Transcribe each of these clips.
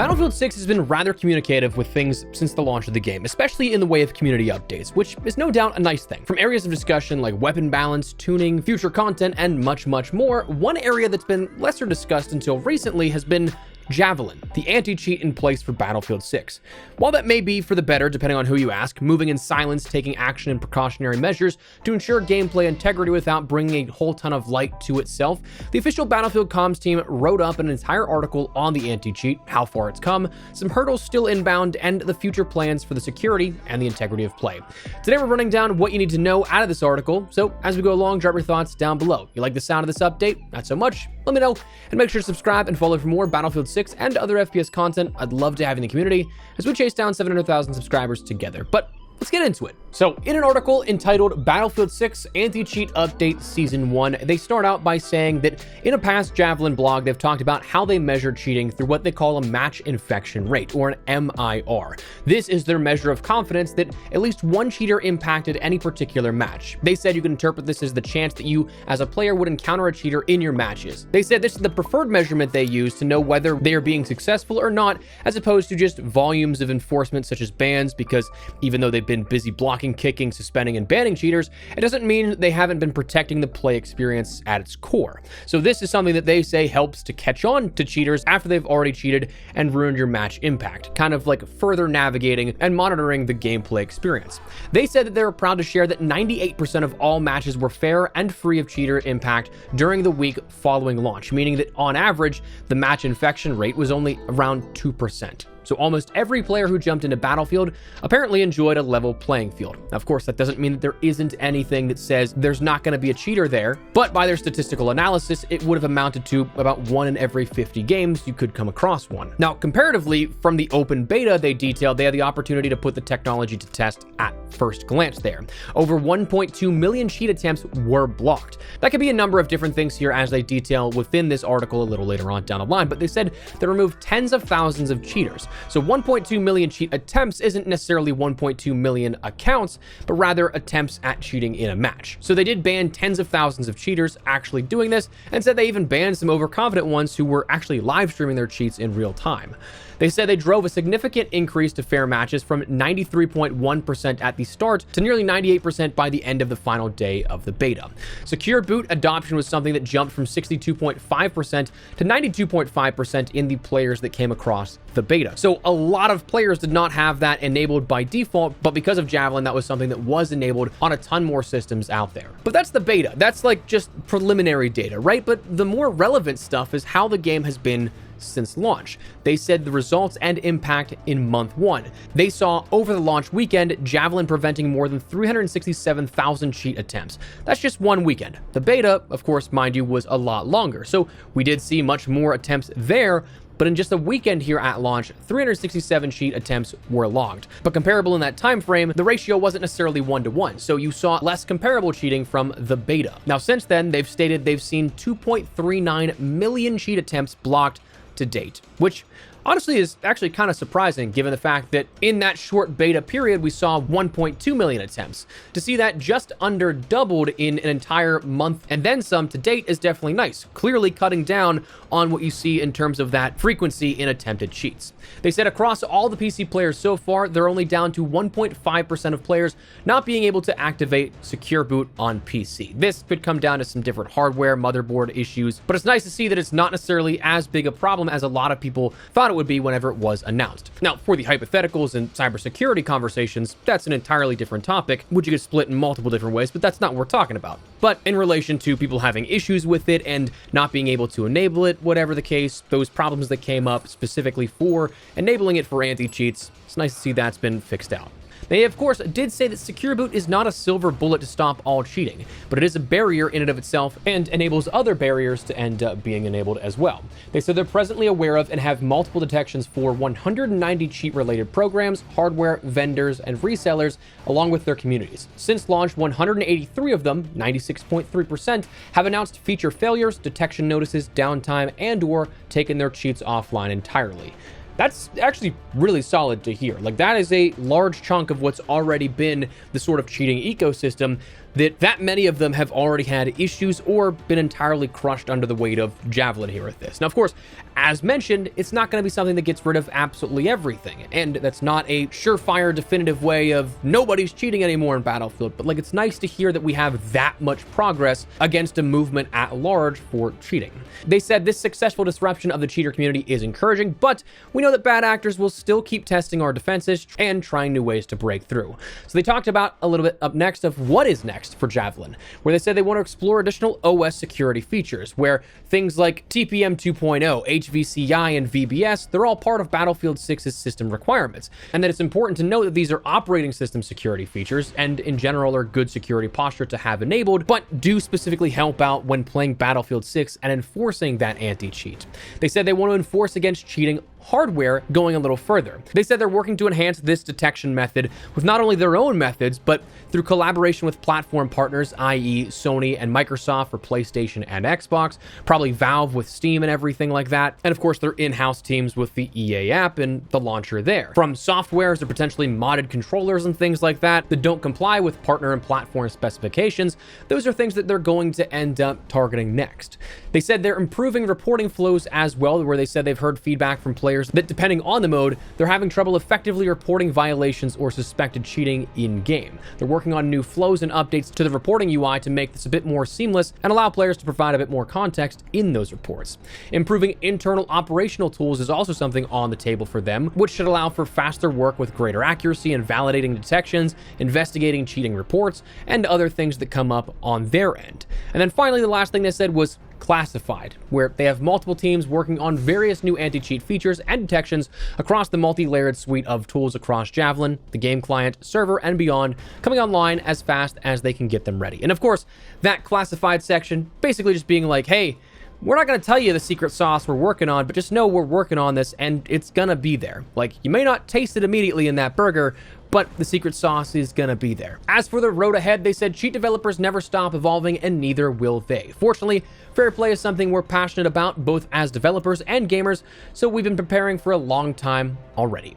Battlefield 6 has been rather communicative with things since the launch of the game, especially in the way of community updates, which is no doubt a nice thing. From areas of discussion like weapon balance, tuning, future content, and much, much more, one area that's been lesser discussed until recently has been Javelin, the anti-cheat in place for Battlefield 6. While that may be for the better depending on who you ask, moving in silence, taking action and precautionary measures to ensure gameplay integrity without bringing a whole ton of light to itself, the official Battlefield comms team wrote up an entire article on the anti-cheat, how far it's come, some hurdles still inbound, and the future plans for the security and the integrity of play. Today we're running down what you need to know out of this article, so as we go along, drop your thoughts down below. You like the sound of this update? Not so much? Let me know, and make sure to subscribe and follow for more Battlefield 6 and other FPS content. I'd love to have you in the community as we chase down 700,000 subscribers together. But let's get into it. So in an article entitled Battlefield 6 Anti-Cheat Update Season 1, they start out by saying that in a past Javelin blog, they've talked about how they measure cheating through what they call a match infection rate, or an MIR. This is their measure of confidence that at least one cheater impacted any particular match. They said you can interpret this as the chance that you as a player would encounter a cheater in your matches. They said this is the preferred measurement they use to know whether they are being successful or not, as opposed to just volumes of enforcement such as bans, because even though they've been busy blocking, kicking, suspending, and banning cheaters, it doesn't mean they haven't been protecting the play experience at its core. So this is something that they say helps to catch on to cheaters after they've already cheated and ruined your match impact, kind of like further navigating and monitoring the gameplay experience. They said that they were proud to share that 98% of all matches were fair and free of cheater impact during the week following launch, meaning that on average, the match infection rate was only around 2%. So almost every player who jumped into Battlefield apparently enjoyed a level playing field. Now, of course, that doesn't mean that there isn't anything that says there's not going to be a cheater there, but by their statistical analysis, it would have amounted to about 1 in every 50 games you could come across one. Now, comparatively, from the open beta they detailed, they had the opportunity to put the technology to test at first glance there. Over 1.2 million cheat attempts were blocked. That could be a number of different things here as they detail within this article a little later on down the line, but they said they removed tens of thousands of cheaters. So 1.2 million cheat attempts isn't necessarily 1.2 million accounts, but rather attempts at cheating in a match. So they did ban tens of thousands of cheaters actually doing this, and said they even banned some overconfident ones who were actually live streaming their cheats in real time. They said they drove a significant increase to fair matches from 93.1% at the start to nearly 98% by the end of the final day of the beta. Secure boot adoption was something that jumped from 62.5% to 92.5% in the players that came across the beta. So a lot of players did not have that enabled by default, but because of Javelin, that was something that was enabled on a ton more systems out there. But that's the beta. That's like just preliminary data, right? But the more relevant stuff is how the game has been since launch. They said the results and impact in month 1. They saw over the launch weekend, Javelin preventing more than 367,000 cheat attempts. That's just one weekend. The beta, of course, mind you, was a lot longer. So we did see much more attempts there, but in just a weekend here at launch, 367 cheat attempts were logged. But comparable in that time frame, the ratio wasn't necessarily 1-to-1, so you saw less comparable cheating from the beta. Now, since then, they've stated they've seen 2.39 million cheat attempts blocked to date, which honestly is actually kind of surprising given the fact that in that short beta period, we saw 1.2 million attempts. To see that just under doubled in an entire month and then some to date is definitely nice, clearly cutting down on what you see in terms of that frequency in attempted cheats. They said across all the PC players so far, they're only down to 1.5% of players not being able to activate Secure Boot on PC. This could come down to some different hardware, motherboard issues, but it's nice to see that it's not necessarily as big a problem as a lot of people thought it would be whenever it was announced. Now, for the hypotheticals and cybersecurity conversations, that's an entirely different topic, which you could split in multiple different ways, but that's not what we're talking about. But in relation to people having issues with it and not being able to enable it, whatever the case, those problems that came up specifically for enabling it for anti-cheats, it's nice to see that's been fixed out. They, of course, did say that Secure Boot is not a silver bullet to stop all cheating, but it is a barrier in and of itself and enables other barriers to end up being enabled as well. They said they're presently aware of and have multiple detections for 190 cheat-related programs, hardware, vendors, and resellers, along with their communities. Since launch, 183 of them, 96.3%, have announced feature failures, detection notices, downtime, and/or taken their cheats offline entirely. That's actually really solid to hear. Like, that is a large chunk of what's already been the sort of cheating ecosystem that many of them have already had issues or been entirely crushed under the weight of Javelin here at this. Now, of course, as mentioned, it's not going to be something that gets rid of absolutely everything, and that's not a surefire definitive way of nobody's cheating anymore in Battlefield, but like, it's nice to hear that we have that much progress against a movement at large for cheating. They said this successful disruption of the cheater community is encouraging, but we know that bad actors will still keep testing our defenses and trying new ways to break through. So they talked about a little bit up next of what is next for Javelin, where they said they want to explore additional OS security features, where things like TPM 2.0, HVCI, and VBS, they're all part of Battlefield 6's system requirements, and that it's important to note that these are operating system security features, and in general are good security posture to have enabled, but do specifically help out when playing Battlefield 6 and enforcing that anti-cheat. They said they want to enforce against cheating hardware going a little further. They said they're working to enhance this detection method with not only their own methods, but through collaboration with platform partners, i.e. Sony and Microsoft for PlayStation and Xbox, probably Valve with Steam and everything like that, and of course their in-house teams with the EA app and the launcher there. From softwares to potentially modded controllers and things like that don't comply with partner and platform specifications, those are things that they're going to end up targeting next. They said they're improving reporting flows as well, where they said they've heard feedback from players that depending on the mode, they're having trouble effectively reporting violations or suspected cheating in-game. They're working on new flows and updates to the reporting UI to make this a bit more seamless and allow players to provide a bit more context in those reports. Improving internal operational tools is also something on the table for them, which should allow for faster work with greater accuracy in validating detections, investigating cheating reports, and other things that come up on their end. And then finally, the last thing they said was classified, where they have multiple teams working on various new anti-cheat features and detections across the multi-layered suite of tools across Javelin, the game client, server, and beyond, coming online as fast as they can get them ready. And of course, that classified section basically just being like, hey, we're not going to tell you the secret sauce we're working on, but just know we're working on this and it's going to be there. Like, you may not taste it immediately in that burger, but the secret sauce is gonna be there. As for the road ahead, they said cheat developers never stop evolving and neither will they. Fortunately, fair play is something we're passionate about both as developers and gamers, so we've been preparing for a long time already.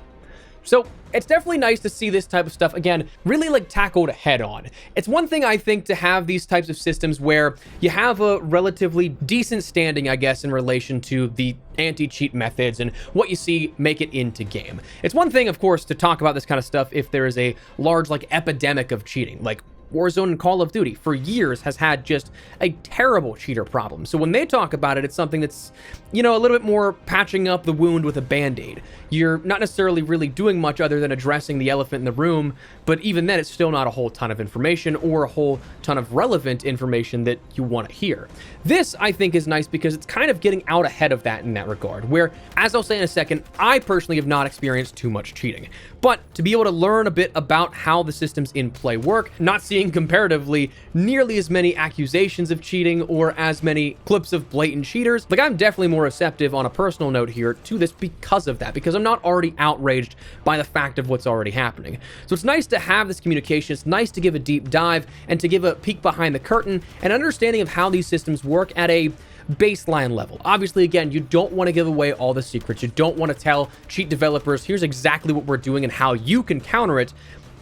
So it's definitely nice to see this type of stuff, again, really like tackled head on. It's one thing, I think, to have these types of systems where you have a relatively decent standing, I guess, in relation to the anti-cheat methods and what you see make it into game. It's one thing, of course, to talk about this kind of stuff if there is a large like epidemic of cheating, like Warzone and Call of Duty for years has had just a terrible cheater problem. So when they talk about it, it's something that's, you know, a little bit more patching up the wound with a band-aid. You're not necessarily really doing much other than addressing the elephant in the room, but even then it's still not a whole ton of information or a whole ton of relevant information that you want to hear. This, I think, is nice because it's kind of getting out ahead of that in that regard, where, as I'll say in a second, I personally have not experienced too much cheating. But to be able to learn a bit about how the systems in play work, not seeing comparatively nearly as many accusations of cheating or as many clips of blatant cheaters, like, I'm definitely more receptive on a personal note here to this because of that, because I'm not already outraged by the fact of what's already happening. So it's nice to have this communication. It's nice to give a deep dive and to give a peek behind the curtain and understanding of how these systems work at a baseline level. Obviously, again, you don't want to give away all the secrets. You don't want to tell cheat developers, here's exactly what we're doing and how you can counter it.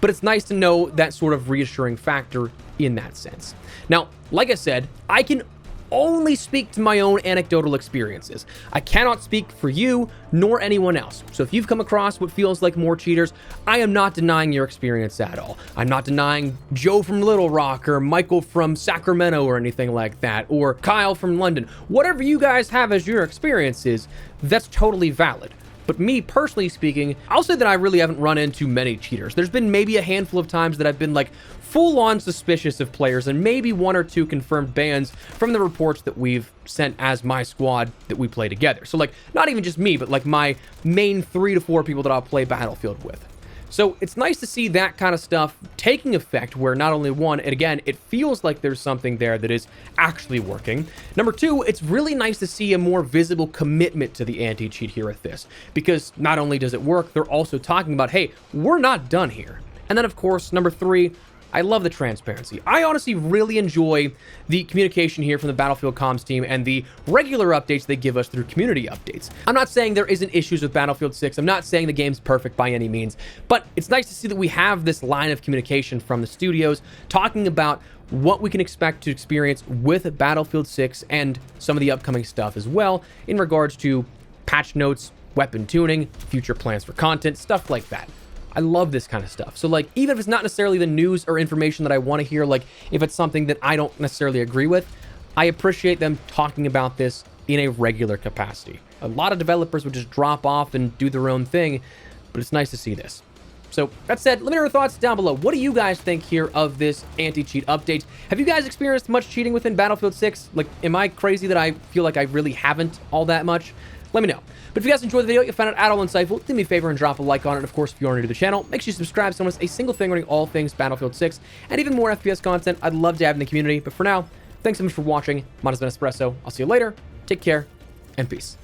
But it's nice to know that sort of reassuring factor in that sense. Now, like I said, I can only speak to my own anecdotal experiences. I cannot speak for you nor anyone else. So if you've come across what feels like more cheaters, I am not denying your experience at all. I'm not denying Joe from Little Rock or Michael from Sacramento or anything like that, or Kyle from London. Whatever you guys have as your experiences, that's totally valid. But me, personally speaking, I'll say that I really haven't run into many cheaters. There's been maybe a handful of times that I've been like full-on suspicious of players, and maybe 1 or 2 confirmed bans from the reports that we've sent as my squad that we play together. So like, not even just me, but like my main 3 to 4 people that I'll play Battlefield with. So it's nice to see that kind of stuff taking effect, where not only one, and again, it feels like there's something there that is actually working. Number 2, it's really nice to see a more visible commitment to the anti-cheat here at this, because not only does it work, they're also talking about, hey, we're not done here. And then of course, number 3, I love the transparency. I honestly really enjoy the communication here from the Battlefield comms team and the regular updates they give us through community updates. I'm not saying there isn't issues with Battlefield 6. I'm not saying the game's perfect by any means, but it's nice to see that we have this line of communication from the studios talking about what we can expect to experience with Battlefield 6 and some of the upcoming stuff as well in regards to patch notes, weapon tuning, future plans for content, stuff like that. I love this kind of stuff. So like, even if it's not necessarily the news or information that I want to hear, like if it's something that I don't necessarily agree with, I appreciate them talking about this in a regular capacity. A lot of developers would just drop off and do their own thing, but it's nice to see this. So that said, let me know your thoughts down below. What do you guys think here of this anti-cheat update? Have you guys experienced much cheating within Battlefield 6? Like, am I crazy that I feel like I really haven't all that much? Let me know. But if you guys enjoyed the video, you found it at all insightful, do me a favor and drop a like on it. Of course, if you are new to the channel, make sure you subscribe so don't miss a single thing regarding all things Battlefield 6 and even more FPS content I'd love to have in the community. But for now, thanks so much for watching. Mine has been Espresso. I'll see you later. Take care and peace.